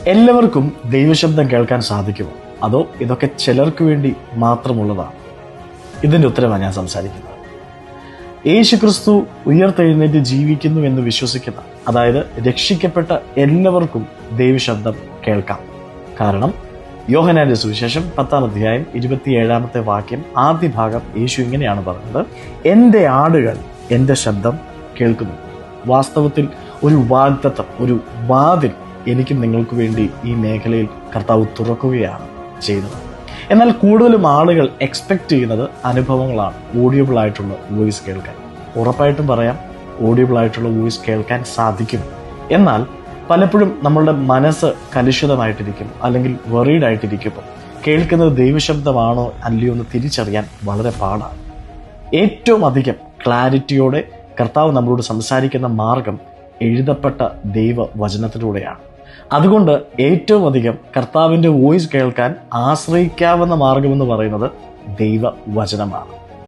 എല്ലാവർക്കും ദൈവശബ്ദം കേൾക്കാൻ സാധിക്കുമോ? അതോ ഇതൊക്കെ ചിലർക്ക് വേണ്ടി മാത്രമുള്ളതാണ്? ഇതിൻ്റെ ഉത്തരമാണ് ഞാൻ സംസാരിക്കുന്നത്. യേശുക്രിസ്തു ഉയർത്തെഴുന്നേറ്റ് ജീവിക്കുന്നു എന്ന് വിശ്വസിക്കുന്ന, അതായത് രക്ഷിക്കപ്പെട്ട എല്ലാവർക്കും ദൈവശബ്ദം കേൾക്കാം. കാരണം യോഹന്നാന്റെ സുവിശേഷം 10-ാം അധ്യായം 27-ാമത്തെ വാക്യം ആദ്യ ഭാഗം യേശു ഇങ്ങനെയാണ് പറഞ്ഞത്: എൻ്റെ ആടുകൾ എൻ്റെ ശബ്ദം കേൾക്കുന്നു. വാസ്തവത്തിൽ ഒരു വാഗ്ദത്തം, ഒരു വാതിൽ എനിക്കും നിങ്ങൾക്ക് വേണ്ടി ഈ മേഖലയിൽ കർത്താവ് തുറക്കുകയാണ് ചെയ്യുന്നത്. എന്നാൽ കൂടുതലും ആളുകൾ എക്സ്പെക്ട് ചെയ്യുന്നത് അനുഭവങ്ങളാണ്, ഓഡിയബിൾ ആയിട്ടുള്ള വോയിസ് കേൾക്കാൻ. ഉറപ്പായിട്ടും പറയാം, ഓഡിയബിൾ ആയിട്ടുള്ള വോയിസ് കേൾക്കാൻ സാധിക്കും. എന്നാൽ പലപ്പോഴും നമ്മളുടെ മനസ്സ് കലുഷിതമായിട്ടിരിക്കും, അല്ലെങ്കിൽ വറീഡ് ആയിട്ടിരിക്കുമ്പോൾ കേൾക്കുന്നത് ദൈവശബ്ദമാണോ അല്ലയോ എന്ന് തിരിച്ചറിയാൻ വളരെ പാടാണ്. ഏറ്റവും അധികം ക്ലാരിറ്റിയോടെ കർത്താവ് നമ്മളോട് സംസാരിക്കുന്ന മാർഗം എഴുതപ്പെട്ട ദൈവവചനത്തിലൂടെയാണ്. അതുകൊണ്ട് ഏറ്റവും അധികം കർത്താവിൻ്റെ വോയിസ് കേൾക്കാൻ ആശ്രയിക്കാവുന്ന മാർഗമെന്ന് പറയുന്നത് ദൈവവചനമാണ്.